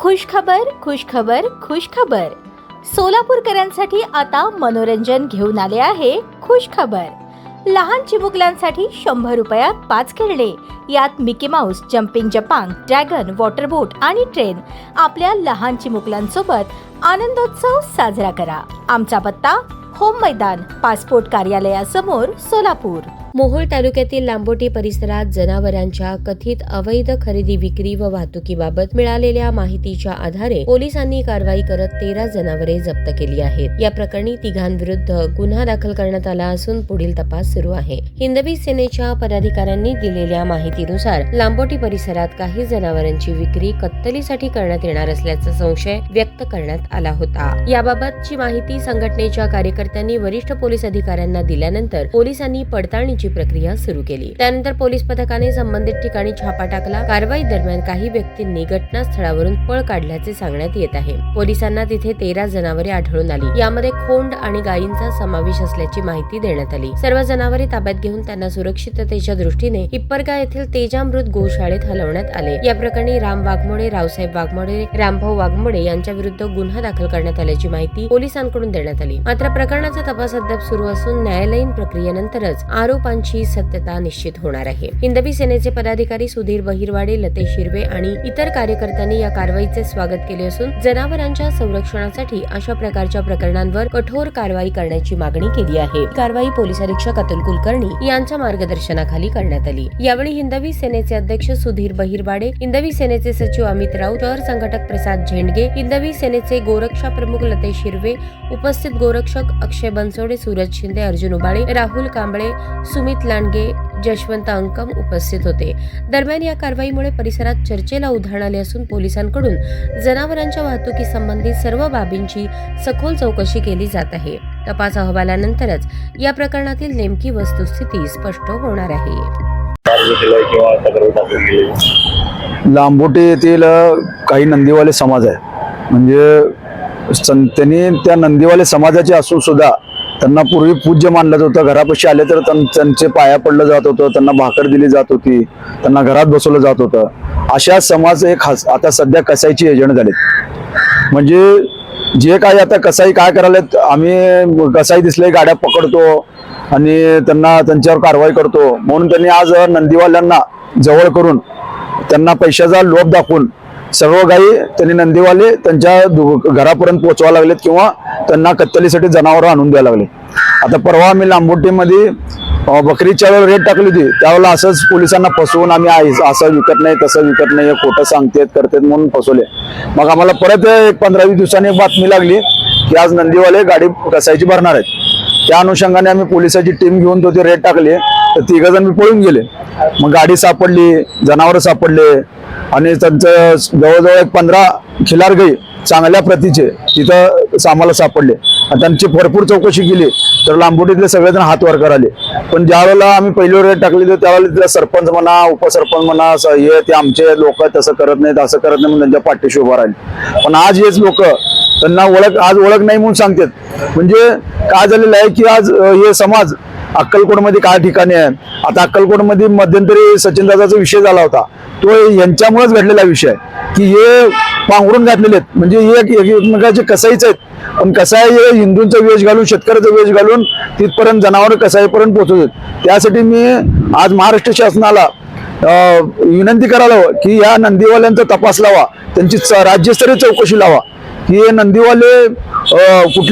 खुशखबर खुशखबर खुशखबर. सोलापूरकरांसाठी आता मनोरंजन घेऊन आले आहे खुशखबर. लहान चिमुकल्यांसाठी 100 रुपयात 5 खेळणे. यात मिकी माऊस, जम्पिंग जपांग, ड्रॅगन, वॉटर बोट आणि ट्रेन. आपल्या लहान चिमुकल्यांसोबत आनंदोत्सव साजरा करा. आमचा पत्ता होम मैदान, पासपोर्ट कार्यालयासमोर, सोलापूर. मोहोळ तालुक्यातील लांबोटी परिसरात जनावरांच्या कथित अवैध खरेदी, विक्री व वाहतुकीबाबत मिळालेल्या माहितीच्या आधारे पोलिसांनी कारवाई करत 13 जनावरे जप्त केली आहेत. या प्रकरणी तिघांविरुद्ध गुन्हा दाखल करण्यात आला असून पुढील तपास सुरू आहे. हिंदवी सेनेच्या पदाधिकाऱ्यांनी दिलेल्या माहितीनुसार लांबोटी परिसरात काही जनावरांची विक्री कत्तलीसाठी करण्यात येणार असल्याचा संशय व्यक्त करण्यात आला होता. याबाबतची माहिती संघटनेच्या कार्यकर्त्यांनी वरिष्ठ पोलीस अधिकाऱ्यांना दिल्यानंतर पोलिसांनी पडताळणी प्रक्रिया सुरू केली. त्यानंतर पोलीस पथकाने संबंधित ठिकाणी छापा टाकला. कारवाई दरम्यान काही व्यक्तींनी घटनास्थळावरून पळ काढल्याचे सांगण्यात येत आहे. पोलिसांना तिथे 13 जनावरे आढळून आली. यामध्ये खोंड आणि गायींचा समावेश असल्याची माहिती देण्यात आली. सर्व जनावरे ताब्यात घेऊन त्यांना सुरक्षिततेच्या दृष्टीने हिप्परगा येथील तेजामृत गोशाळेत हलवण्यात आले. या प्रकरणी राम वाघमोडे, रावसाहेब वाघमोडे, रामभाऊ वाघमोडे यांच्या विरुद्ध गुन्हा दाखल करण्यात आल्याची माहिती पोलिसांकडून देण्यात आली. मात्र प्रकरणाचा तपास अद्याप सुरू असून न्यायालयीन प्रक्रियेनंतरच आरोपांची सत्यता निश्चित होणार आहे. हिंदवी सेनेचे पदाधिकारी सुधीर बहिरवाडे, लतेश हिरवे आणि इतर कार्यकर्त्यांनी या कारवाईचे स्वागत केले असून जनावरांच्या संरक्षणासाठी अशा प्रकारच्या प्रकरणांवर कठोर कारवाई करण्याची मागणी केली आहे. कारवाई पोलीस अधीक्षक अतुल कुलकर्णी यांच्या मार्गदर्शनाखाली करण्यात आली. यावेळी हिंदवी सेनेचे अध्यक्ष सुधीर बहिरवाडे, हिंदवी सेनेचे सचिव अमित राऊत, शहर संघटक प्रसाद झेंडगे, हिंदवी सेनेचे गोरक्षा प्रमुख लतेश हिरवे, उपस्थित गोरक्षक अक्षय बनसोडे, सूरज शिंदे, अर्जुन उबाळे, राहुल कांबळे, सुमित लांडगे, जशवंत अंकम उपस्थित होते. दरम्यान या कारवाईमुळे परिसरात चर्चेला उधाण आले असून पोलिसांकडून जनावरांच्या वाहतुकी संबंधित सर्व बाबींची सखोल चौकशी केली जात आहे. तपास अहवालानंतरच या प्रकरणातील नेमकी वस्तुस्थिती स्पष्ट होणार आहे. लांबोटी येथील काही नंदीवाले समाज आहे, म्हणजे त्यांनी त्या नंदीवाले समाजाचे असून सुद्धा त्यांना पूर्वी पूज्य मानलं होतं. घरापाशी आले तर त्यांचे पाया पडलं जात होतं, त्यांना भाकर दिली जात होती, त्यांना घरात बसवलं जात होतं. अशा समाज एक आता सध्या कसाईची एजंट झाले. म्हणजे जे काही आता कसाई काय करायला, आम्ही कसाई दिसले गाड्या पकडतो आणि त्यांना त्यांच्यावर कारवाई करतो म्हणून त्यांनी आज नंदीवाल्यांना जवळ करून त्यांना पैशाचा लोभ दाखवून सर्व गायी त्यांनी नंदीवाले त्यांच्या घरापर्यंत पोहोचवा लागलेत किंवा त्यांना कत्तलीसाठी जनावर आणून द्यायला लागले. आता परवा आम्ही लांबोटीमध्ये बकरीच्या वेळेला रेट टाकली होती, त्यावेळेला असंच पोलिसांना फसवून आम्ही असं विकत नाही तसं विकत नाही, खोटं सांगतेत करतेत म्हणून फसवले. मग आम्हाला परत एक 15-20 दिवसांनी एक बातमी लागली की आज नंदीवाले गाडी कसायची भरणार आहेत. त्या अनुषंगाने आम्ही पोलिसाची टीम घेऊन तो रेट टाकले तर 3 जण मी पळून गेले. मग गाडी सापडली, जनावर सापडले आणि त्यांचं जवळजवळ 15 खिलार गाई चांगल्या प्रतीचे तिथं आम्हाला सापडले. आणि त्यांची भरपूर चौकशी केली तर लांबोटीतले सगळेजण हात वर कराले. पण ज्या वेळेला आम्ही पहिली रेट टाकली तर त्यावेळेला तिथला सरपंच म्हणा, उपसरपंच म्हणा, हे ते आमचे लोक तसं करत नाहीत, असं करत नाही म्हणून त्यांच्या पाठीशी उभा राहिले. पण आज हेच लोक त्यांना ओळख नाही म्हणून सांगतात. म्हणजे काय झालेलं आहे की आज हे समाज अक्कलकोटमध्ये काय ठिकाणी आहे. आता अक्कलकोटमध्ये मध्यंतरी सचिनदादाचा विषय झाला होता, तो यांच्यामुळेच घडलेला विषय आहे की हे पांघरून घातलेले आहेत. म्हणजे हे एकमेकाचे कसाईच आहेत, पण कसाई हे हिंदूंचा वेश घालून, शेतकऱ्याचा वेश घालून तिथपर्यंत जनावर कसाईपर्यंत पोहोचवतात. त्यासाठी मी आज महाराष्ट्र शासनाला विनंती करायला की या नंदीवाल्यांचा तपास लावा, त्यांची राज्यस्तरीय चौकशी लावा की हे नंदीवाले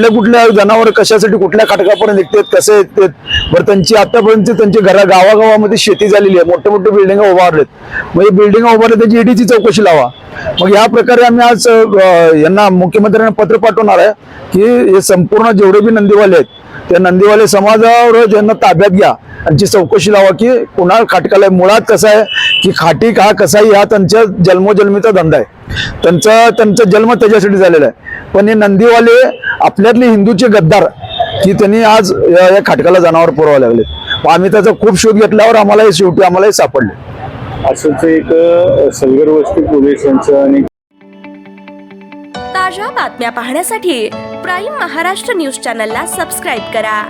कुठल्या जनावर कशासाठी कुठल्या खटकापर्यंत निघतात, कसे येतात. बरं, त्यांची आतापर्यंत त्यांची गावागावामध्ये शेती झालेली आहे, मोठे मोठे बिल्डिंग उभारलेत. मग हे बिल्डिंग उभारले त्याची ईडीची चौकशी लावा. मग या प्रकारे आम्ही आज यांना मुख्यमंत्र्यांना पत्र पाठवणार आहे की हे संपूर्ण जेवढे बी नंदीवाले आहेत त्या नंदीवाले समाजावर ज्यांना ताब्यात घ्या, त्यांची चौकशी लावा की कुणा खटकाला. मुळात कसं आहे की खाटी का कसाई हा त्यांच्या जन्मोजन्मीचा धंदा आहे, त्यांचा जन्म त्याच्यासाठी झालेला आहे. पण हे नंदीवाले आपल्यातले हिंदूचे गद्दार की त्यांनी आज या खटकाला जनावर पुरवायला लागले. आम्ही त्याचा खूप शोध घेतल्यावर आम्हाला शेवटी आम्हाला सापडले. असंच एक सलगर वस्ती पोलिसांचं आणि ताज्या बातम्या पाहण्यासाठी प्राईम महाराष्ट्र न्यूज चॅनलला सबस्क्राईब करा.